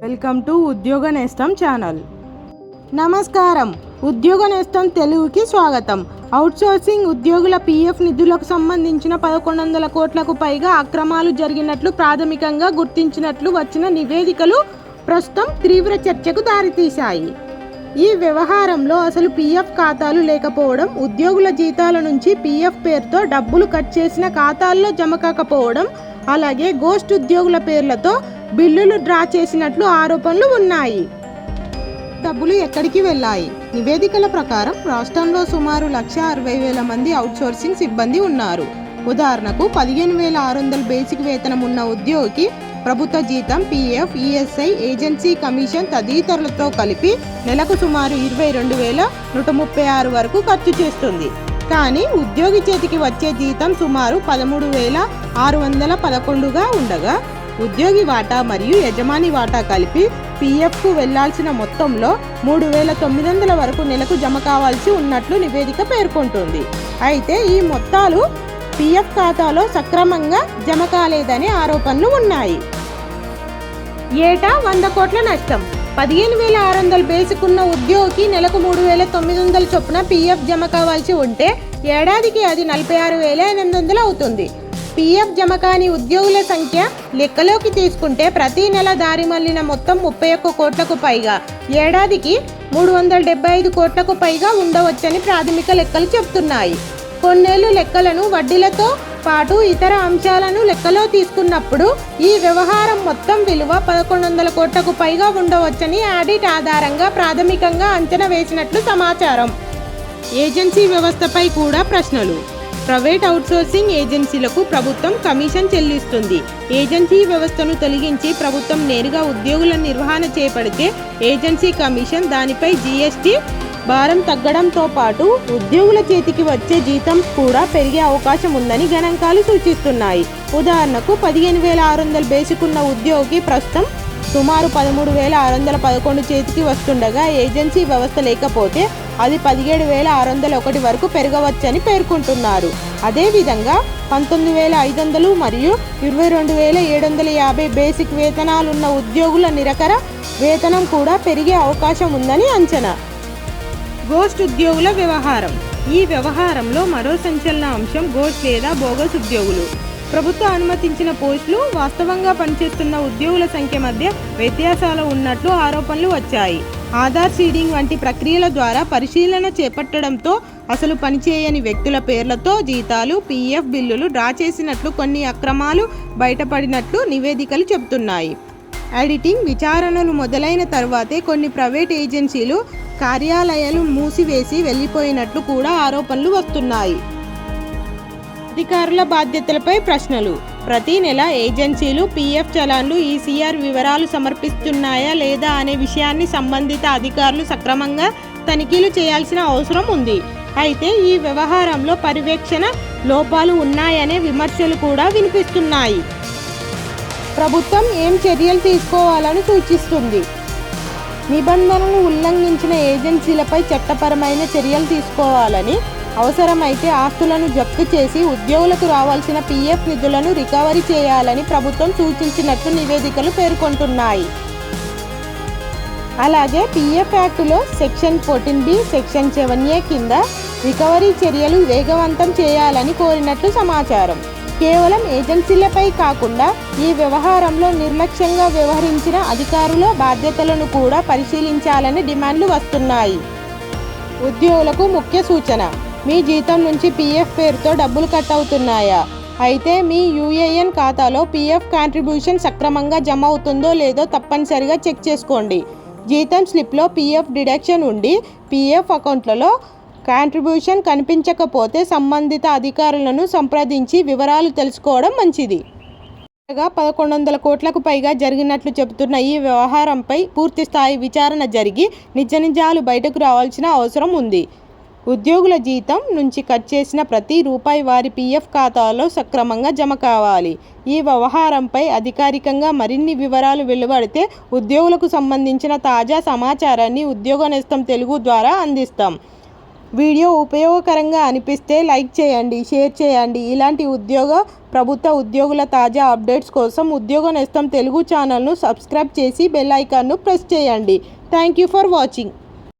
Welcome to ఉద్యోగ నేస్తం channel. నమస్కారం. ఉద్యోగ నేస్తం తెలుగుకి స్వాగతం. అవుట్సోర్సింగ్ ఉద్యోగుల పీఎఫ్ నిధులకు సంబంధించిన 1100 కోట్లకు పైగా అక్రమాలు జరిగినట్లు ప్రాథమికంగా గుర్తించినట్లు వచ్చిన నివేదికలు ప్రస్తుతం తీవ్ర చర్చకు దారితీశాయి. ఈ వ్యవహారంలో అసలు పీఎఫ్ ఖాతాలు లేకపోవడం, ఉద్యోగుల జీతాల నుంచి పీఎఫ్ పేరుతో డబ్బులు కట్ చేసిన ఖాతాల్లో జమ కాకపోవడం, అలాగే గోస్ట్ ఉద్యోగుల పేర్లతో బిల్లులు డ్రా చేసినట్లు ఆరోపణలు ఉన్నాయి. డబ్బులు ఎక్కడికి వెళ్ళాయి? నివేదికల ప్రకారం రాష్ట్రంలో సుమారు 1,60,000 మంది అవుట్సోర్సింగ్ సిబ్బంది ఉన్నారు. ఉదాహరణకు 15,600 బేసిక్ వేతనం ఉన్న ఉద్యోగికి ప్రభుత్వ జీతం, పీఎఫ్, ఈఎస్ఐ, ఏజెన్సీ కమిషన్ తదితరులతో కలిపి నెలకు సుమారు 22,136 వరకు ఖర్చు చేస్తుంది. కానీ ఉద్యోగి చేతికి వచ్చే జీతం సుమారు 13,611గా ఉండగా ఉద్యోగి వాటా మరియు యజమాని వాటా కలిపి పీఎఫ్కు వెళ్లాల్సిన మొత్తంలో 3,900 వరకు నెలకు జమ కావాల్సి ఉన్నట్లు నివేదిక పేర్కొంటుంది. అయితే ఈ మొత్తాలు పీఎఫ్ ఖాతాలో సక్రమంగా జమ కాలేదనే ఆరోపణలు ఉన్నాయి. ఏటా 100 కోట్ల నష్టం. 15,600 బేసిక్ ఉన్న ఉద్యోగికి నెలకు 3,900 చొప్పున పీఎఫ్ జమ కావాల్సి ఉంటే ఏడాదికి అది 46,800 అవుతుంది. పీఎఫ్ జమ కాని ఉద్యోగుల సంఖ్య లెక్కలోకి తీసుకుంటే ప్రతి నెల దారి మళ్లిన మొత్తం 31 కోట్లకు పైగా, ఏడాదికి 375 కోట్లకు పైగా ఉండవచ్చని ప్రాథమిక లెక్కలు చెబుతున్నాయి. కొన్నేళ్లు లెక్కలను వడ్డీలతో పాటు ఇతర అంశాలను లెక్కలో తీసుకున్నప్పుడు ఈ వ్యవహారం మొత్తం విలువ 1,100 కోట్లకు పైగా ఉండవచ్చని ఆడిట్ ఆధారంగా ప్రాథమికంగా అంచనా వేసినట్లు సమాచారం. ఏజెన్సీ వ్యవస్థపై కూడా ప్రశ్నలు. ప్రైవేట్ అవుట్సోర్సింగ్ ఏజెన్సీలకు ప్రభుత్వం కమిషన్ చెల్లిస్తుంది. ఏజెన్సీ వ్యవస్థను తొలగించి ప్రభుత్వం నేరుగా ఉద్యోగుల నిర్వహణ చేపడితే ఏజెన్సీ కమిషన్, దానిపై జీఎస్టీ భారం తగ్గడంతో పాటు ఉద్యోగుల చేతికి వచ్చే జీతం కూడా పెరిగే అవకాశం ఉందని గణాంకాలు సూచిస్తున్నాయి. ఉదాహరణకు 15,600 బేసిక్ ఉన్న ఉద్యోగికి ప్రస్తుతం సుమారు 13,611 చేతికి వస్తుండగా ఏజెన్సీ వ్యవస్థ లేకపోతే అది 17,601 వరకు పెరగవచ్చని పేర్కొంటున్నారు. అదేవిధంగా 19,500 మరియు 22,750 బేసిక్ వేతనాలున్న ఉద్యోగుల నిరకర వేతనం కూడా పెరిగే అవకాశం ఉందని అంచనా. గోస్ట్ ఉద్యోగుల వ్యవహారం. ఈ వ్యవహారంలో మరో సంచలన అంశం గోస్ట్ లేదా బోగస్ ఉద్యోగులు. ప్రభుత్వ అనుమతించిన పోస్టులు, వాస్తవంగా పనిచేస్తున్న ఉద్యోగుల సంఖ్య మధ్య వ్యత్యాసాలు ఉన్నట్లు ఆరోపణలు వచ్చాయి. ఆధార్ సీడింగ్ వంటి ప్రక్రియల ద్వారా పరిశీలన చేపట్టడంతో అసలు పనిచేయని వ్యక్తుల పేర్లతో జీతాలు, పీఎఫ్ బిల్లులు డ్రా చేసినట్లు కొన్ని అక్రమాలు బయటపడినట్లు నివేదికలు చెబుతున్నాయి. ఆడిటింగ్ విచారణలు మొదలైన తర్వాతే కొన్ని ప్రైవేట్ ఏజెన్సీలు కార్యాలయాలు మూసివేసి వెళ్లిపోయినట్లు కూడా ఆరోపణలు వస్తున్నాయి. అధికారుల బాధ్యతలపై ప్రశ్నలు. ప్రతి నెల ఏజెన్సీలు పీఎఫ్ చలాన్లు, ఈసీఆర్ వివరాలు సమర్పిస్తున్నాయా లేదా అనే విషయాన్ని సంబంధిత అధికారులు సక్రమంగా తనిఖీలు చేయాల్సిన అవసరం ఉంది. అయితే ఈ వ్యవహారంలో పర్యవేక్షణ లోపాలు ఉన్నాయనే విమర్శలు కూడా వినిపిస్తున్నాయి. ప్రభుత్వం ఏం చర్యలు తీసుకోవాలని సూచిస్తుంది? నిబంధనలు ఉల్లంఘించిన ఏజెన్సీలపై చట్టపరమైన చర్యలు తీసుకోవాలని, అవసరమైతే ఆస్తులను జప్తు చేసి ఉద్యోగులకు రావాల్సిన పీఎఫ్ నిధులను రికవరీ చేయాలని ప్రభుత్వం సూచించినట్లు నివేదికలు పేర్కొంటున్నాయి. అలాగే PF యాక్టులో section 14B, section 7A కింద రికవరీ చర్యలు వేగవంతం చేయాలని కోరినట్లు సమాచారం. కేవలం ఏజెన్సీలపై కాకుండా ఈ వ్యవహారంలో నిర్లక్ష్యంగా వ్యవహరించిన అధికారుల బాధ్యతలను కూడా పరిశీలించాలని డిమాండ్లు వస్తున్నాయి. ఉద్యోగులకు ముఖ్య సూచన. మీ జీతం నుంచి పీఎఫ్ పేరుతో డబ్బులు కట్ అవుతున్నాయా? అయితే మీ యూఏఎన్ ఖాతాలో పీఎఫ్ కాంట్రిబ్యూషన్ సక్రమంగా జమ అవుతుందో లేదో తప్పనిసరిగా చెక్ చేసుకోండి. జీతం స్లిప్లో పీఎఫ్ డిడక్షన్ ఉండి పీఎఫ్ అకౌంట్లలో కాంట్రిబ్యూషన్ కనిపించకపోతే సంబంధిత అధికారులను సంప్రదించి వివరాలు తెలుసుకోవడం మంచిది. 1,100 కోట్లకు పైగా జరిగినట్లు చెబుతున్న ఈ వ్యవహారంపై పూర్తిస్థాయి విచారణ జరిగి నిజాలు బయటకు రావాల్సిన అవసరం ఉంది. ఉద్యోగుల జీతం నుంచి కట్ చేసిన ప్రతి రూపాయి వారి పీఎఫ్ ఖాతాలో సక్రమంగా జమ కావాలి. ఈ వ్యవహారంపై అధికారికంగా మరిన్ని వివరాలు వెలువడితే ఉద్యోగులకు సంబంధించిన తాజా సమాచారాన్ని ఉద్యోగ నేస్తం తెలుగు ద్వారా అందిస్తాం. వీడియో ఉపయోగకరంగా అనిపిస్తే లైక్ చేయండి, షేర్ చేయండి. ఇలాంటి ప్రభుత్వ ఉద్యోగుల తాజా అప్డేట్స్ కోసం ఉద్యోగ నేస్తం తెలుగు ఛానల్ను సబ్స్క్రైబ్ చేసి బెల్ ఐకాన్ను ప్రెస్ చేయండి. Thank you for watching.